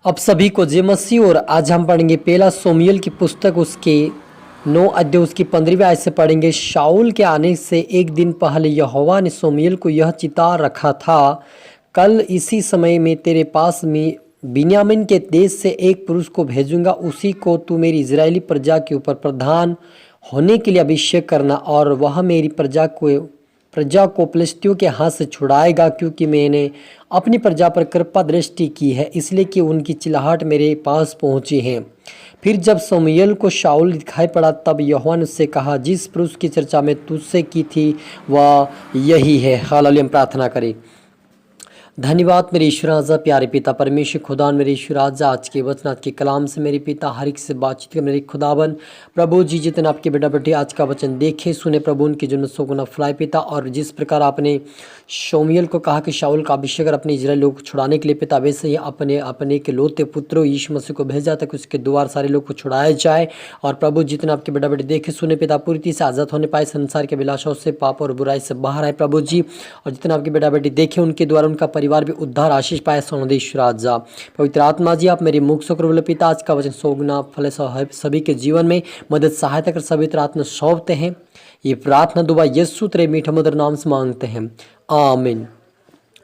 अब सभी को जय मसीह। और आज हम पढ़ेंगे पहला सोमियल की पुस्तक उसके 9 अध्याय उसकी 15वीं आयत से पढ़ेंगे। शाऊल के आने से एक दिन पहले यहोवा ने सोमियल को यह चिता रखा था, कल इसी समय में तेरे पास में बिन्यामीन के देश से एक पुरुष को भेजूंगा, उसी को तू मेरी इजरायली प्रजा के ऊपर प्रधान होने के लिए अभिषेक करना, और वह मेरी प्रजा को फिलिस्तियों के हाथ से छुड़ाएगा, क्योंकि मैंने अपनी प्रजा पर कृपा दृष्टि की है, इसलिए कि उनकी चिल्लाहट मेरे पास पहुंची है। फिर जब शमूएल को शाऊल दिखाई पड़ा, तब यहोवा ने उससे कहा, जिस पुरुष की चर्चा मैं तुझसे की थी वह यही है। हालेलुया। हम प्रार्थना करें। धन्यवाद मेरे ईश्वर राजा, प्यारे पिता परमेश्वर खुदावन, मेरे ईश्वर राजा, आज के वचन आज के कलाम से मेरे पिता हर एक से बातचीत कर मेरे खुदावन प्रभु जी। जितने आपके बेटा बेटी आज का वचन देखे सुने प्रभु, उनके जन्म सौ गुना फलाए पिता। और जिस प्रकार आपने शमूएल को कहा कि शाऊल का अभिषेक अपने इजराइल लोग को छुड़ाने के लिए पिता, वैसे ही अपने के लोते पुत्रों यीशु मसीह को भेजा ताकि उसके द्वार सारे लोग को छुड़ाया जाए। और प्रभु जितने आपके बेटा बेटी देखे सुने पिता, पूरी तरह से आज़ाद होने पाए संसार के अभिलाषाओं से, पाप और बुराई से बाहर आए प्रभु जी। और जितने आपके बेटा बेटी देखे उनके द्वारा उनका परिवार भी उद्धार आशीष पाए सोनदेश राजा। पवित्र आत्मा जी, आप मेरे मुख से बोले पिता, आज का वचन सौगुना फले सभी के जीवन में मदद सहायता कर पवित्र आत्मा सौंपते हैं। ये प्रार्थना दुआ यीशु तेरे मीठे मधुर नाम से मांगते हैं, आमीन।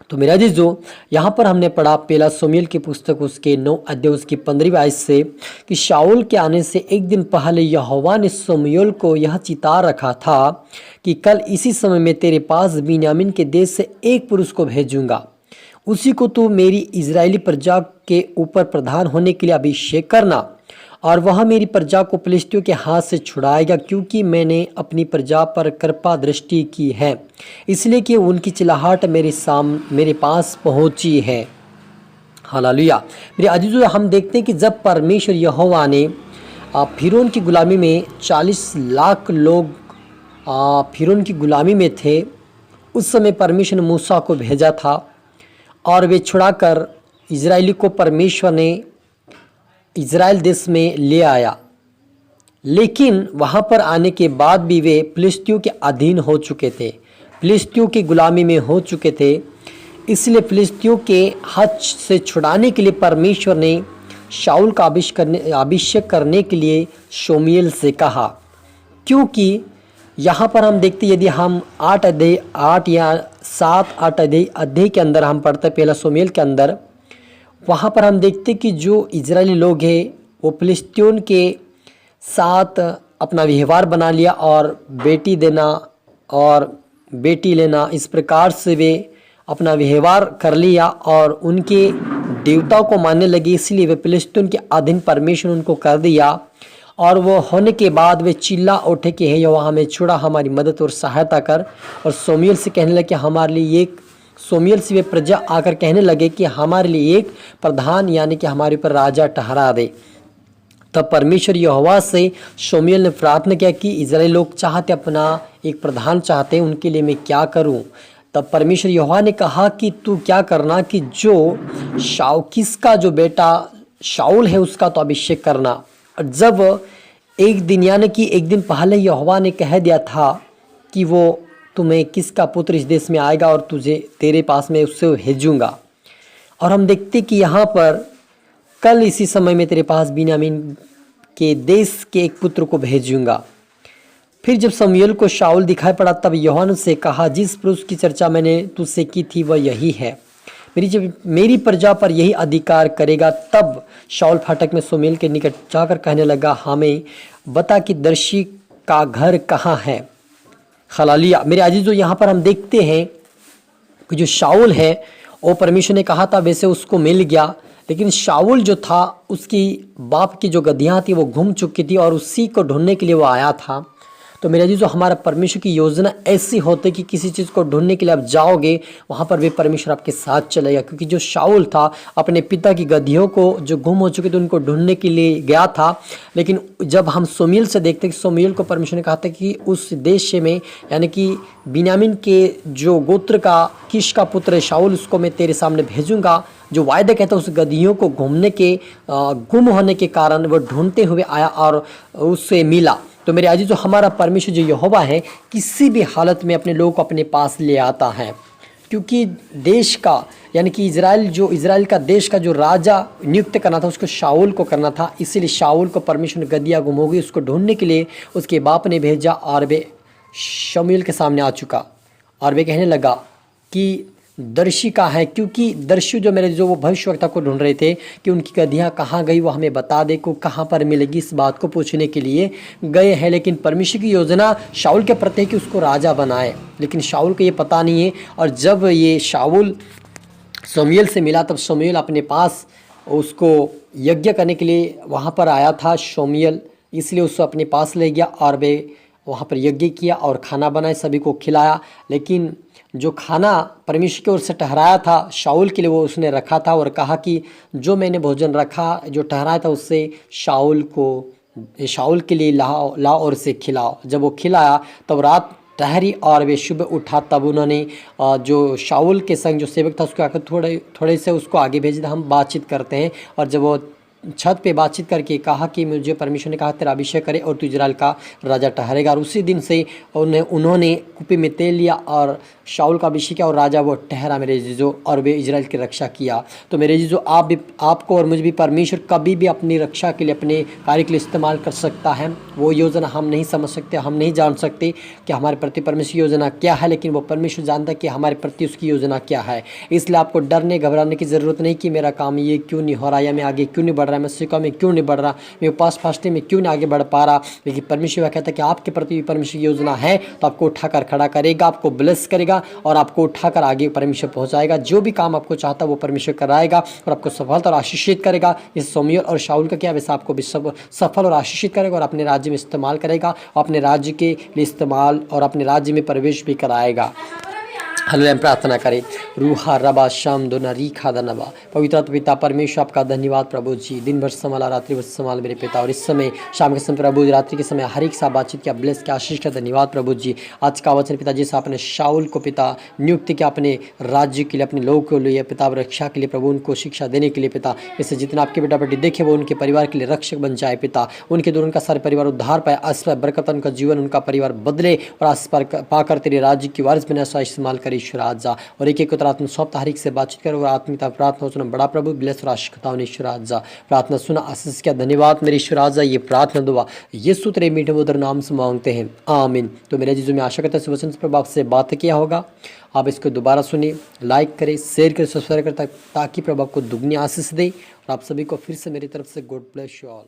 तो मेरा जी जो यहाँ पर हमने पढ़ा पहला शमूएल की पुस्तक उसके 9 अध्याय उसकी 15वीं आयत से कि शाऊल के आने से एक दिन पहले यहोवा ने शमूएल को यह चिता रखा था कि कल इसी समय में तेरे पास बिन्यामीन के देश से एक पुरुष को भेजूंगा, उसी को तू मेरी इजरायली प्रजा के ऊपर प्रधान होने के लिए अभिषेक करना, और वह मेरी प्रजा को फिलिस्तियों के हाथ से छुड़ाएगा, क्योंकि मैंने अपनी प्रजा पर कृपा दृष्टि की है, इसलिए कि उनकी चिल्लाहट मेरे पास पहुंची है। हालेलुया। मेरे अजीजों, हम देखते हैं कि जब परमेश्वर यहोवा ने फिरौन की गुलामी में 40 लाख लोग फिरौन की गुलामी में थे, उस समय परमेश्वर ने मूसा को भेजा था और वे छुड़ाकर इजरायली को परमेश्वर ने इजराइल देश में ले आया। लेकिन वहाँ पर आने के बाद भी वे फिलिस्तियों के अधीन हो चुके थे, फिलिस्तियों की गुलामी में हो चुके थे। इसलिए फिलिस्तियों के हाथ से छुड़ाने के लिए परमेश्वर ने शाऊल का अभिषेक करने के लिए शमूएल से कहा। क्योंकि यहाँ पर हम देखते, यदि हम 8 या 7-8 अध्याय के अंदर हम पढ़ते पहला शमूएल के अंदर, वहाँ पर हम देखते कि जो इजरायली लोग हैं वो फिलिस्तियों के साथ अपना व्यवहार बना लिया और बेटी देना और बेटी लेना, इस प्रकार से वे अपना व्यवहार कर लिया और उनके देवताओं को मानने लगे। इसलिए वे फिलिस्तियों के अधीन परमेश्वर उनको कर दिया। और वो होने के बाद वे चिल्ला उठे कि हे यहोवा, हमें छुड़ा, हमारी मदद और सहायता कर। और शमूएल से कहने लगे हमारे लिए एक शमूएल से वे प्रजा आकर कहने लगे कि हमारे लिए एक प्रधान यानी कि हमारे ऊपर राजा ठहरा दे। तब परमेश्वर यहोवा से शमूएल ने प्रार्थना किया कि इजराइल लोग चाहते अपना एक प्रधान चाहते हैं, उनके लिए मैं क्या करूं। तब परमेश्वर यहोवा ने कहा कि तू क्या करना कि जो किसका जो बेटा शाऊल है उसका तो अभिषेक करना। और जब एक दिन यानी कि एक दिन पहले यहोवा ने कह दिया था कि वो तुम्हें किसका पुत्र इस देश में आएगा और तेरे पास में उससे भेजूंगा। और हम देखते कि यहाँ पर कल इसी समय में तेरे पास बिन्यामीन के देश के एक पुत्र को भेजूंगा। फिर जब शमूएल को शाऊल दिखाई पड़ा, तब यहोवा ने उससे कहा, जिस पुरुष की चर्चा मैंने तुझसे की थी वह यही है, मेरी प्रजा पर यही अधिकार करेगा। तब शाऊल फाटक में शमूएल के निकट जाकर कहने लगा, हमें बता कि दर्शी का घर कहाँ है। हालेलुया। मेरे अजीजों, यहाँ पर हम देखते हैं कि जो शाऊल है वो परमेश्वर ने कहा था वैसे उसको मिल गया, लेकिन शाऊल जो था उसकी बाप की जो गधियाँ थी वो घूम चुकी थी और उसी को ढूंढने के लिए वो आया था। तो मेरे अजीजों, हमारा परमेश्वर की योजना ऐसी होती है कि किसी चीज़ को ढूंढने के लिए आप जाओगे वहाँ पर भी परमेश्वर आपके साथ चलेगा। क्योंकि जो शाऊल था अपने पिता की गधियों को जो गुम हो चुके थे उनको ढूंढने के लिए गया था। लेकिन जब हम शमूएल से देखते हैं कि शमूएल को परमेश्वर ने कहा था कि उस देश में यानी कि बिन्यामीन के जो गोत्र का कीश का पुत्र है शाऊल, उसको मैं तेरे सामने भेजूंगा। जो वायदा कहता है उस गधियों को गुम होने के कारण वो ढूंढते हुए आया और उससे मिला। तो मेरे अजीजों, हमारा परमेश्वर जो यहोवा है किसी भी हालत में अपने लोगों को अपने पास ले आता है। क्योंकि देश का यानी कि इज़राइल का देश का जो राजा नियुक्त करना था उसको शाऊल को करना था। इसीलिए शाऊल को परमेश्वर ने गद्दिया गुम हो गई, उसको ढूंढने के लिए उसके बाप ने भेजा और वे शमूएल के सामने आ चुका और वे कहने लगा कि दर्शी कहाँ है, क्योंकि दर्शी जो वो भविष्यवक्ता को ढूंढ रहे थे कि उनकी गधियाँ कहाँ गई, वो हमें बता दे को कहाँ पर मिलेगी, इस बात को पूछने के लिए गए हैं। लेकिन परमेश्वर की योजना शाऊल के प्रति है कि उसको राजा बनाए, लेकिन शाऊल को ये पता नहीं है। और जब ये शाऊल शमूएल से मिला तब शमूएल अपने पास उसको यज्ञ करने के लिए वहाँ पर आया था शमूएल, इसलिए उसको अपने पास ले गया और वे वहाँ पर यज्ञ किया और खाना बनाए, सभी को खिलाया। लेकिन जो खाना परमेश्वर की ओर से ठहराया था शाऊल के लिए वो उसने रखा था और कहा कि जो मैंने भोजन रखा जो ठहराया था उससे शाऊल के लिए लाओ और उसे खिलाओ। जब वो खिलाया तब रात ठहरी और वे सुबह उठा, तब उन्होंने जो शाऊल के संग जो सेवक था उसको आकर थोड़े से उसको आगे भेज दिया, हम बातचीत करते हैं। और जब वो छत पे बातचीत करके कहा कि मुझे परमेश्वर ने कहा तेरा अभिषेक करे और तू इजराइल का राजा ठहरेगा। और उसी दिन से उन्होंने कुप्पी में तेल लिया और शाऊल का अभिषेक किया और राजा वो ठहरा मेरे जीजो, और वे इजराइल की रक्षा किया। तो मेरे जीजो आपको और मुझे भी परमेश्वर कभी भी अपनी रक्षा के लिए अपने कार्य के लिए इस्तेमाल कर सकता है। वो योजना हम नहीं समझ सकते, हम नहीं जान सकते कि हमारे प्रति परमेश्वर की योजना क्या है, लेकिन वो परमेश्वर जानता है कि हमारे प्रति उसकी योजना क्या है। इसलिए आपको डरने घबराने की ज़रूरत नहीं कि मेरा काम ये क्यों नहीं हो रहा, या मैं आगे क्यों नहीं बढ़ रहा, मैं सिक्का में क्यों नहीं बढ़ रहा, मैं उपास फास्टिंग में क्यों नहीं आगे बढ़ पा रहा। लेकिन परमेश्वर कहता है कि आपके प्रति भी परमेश्वर की योजना है, तो आपको उठाकर खड़ा करेगा, आपको ब्लेस करेगा और आपको उठाकर आगे परमेश्वर पहुंचाएगा। जो भी काम आपको चाहता है वो परमेश्वर कराएगा और आपको सफलता और आशीषित करेगा। इस शमूएल और शाऊल का क्या, वैसा आपको भी सब सफल और आशीषित करेगा और अपने राज्य में इस्तेमाल करेगा, अपने राज्य के लिए इस्तेमाल और अपने राज्य में प्रवेश भी कराएगा। हल्लेलुया। प्रार्थना करें। रूहा रबा शाम दो नरी खादा नबा। पवित्र पिता परमेश्वर आपका धन्यवाद प्रभु जी, दिन भर संभाला, रात्रि भर संभाल मेरे पिता, और इस समय शाम के समय प्रभु रात्रि के समय हर एक साथ बातचीत किया, ब्लेस किया, आशीष का धन्यवाद प्रभु जी। आज का वचन पिता जैसा आपने शाऊल को पिता नियुक्त किया अपने राज्य के लिए, अपने लोगों के लिए पिता, रक्षा के लिए प्रभु, उनको शिक्षा देने के लिए पिता, इससे जितना आपके बेटा बेटी देखे वो उनके परिवार के लिए रक्षक बन जाए पिता, उनके द्वारा उनका सारे परिवार उद्धार पाए, आस पर बरकत, उनका जीवन उनका परिवार बदले और आस पर पाकर तेरे राज्य की वारिस बने, ऐसा इस्तेमाल करे ईश्वर आजा। और एक एक आत्मा सौंप हर एक से बातचीत करो और आत्मिकता प्रार्थना सुना बड़ा प्रभु ब्लेस और आशीष ईश्वर आजा। प्रार्थना सुना, आशीष क्या, धन्यवाद मेरे ईश्वर आजा। ये प्रार्थना दुआ यीशु तेरे मीठे मधुर नाम से मांगते हैं, आमीन। तो मेरे जीजू में आशा करता है वचन पर आपसे बात किया होगा, आप इसको दोबारा सुनिए, लाइक करें, शेयर करें, सब्सक्राइब करें, ताकि प्रभु आपको दुगनी आशीष दे। और आप सभी को फिर से मेरी तरफ से गॉड ब्लेस यू ऑल।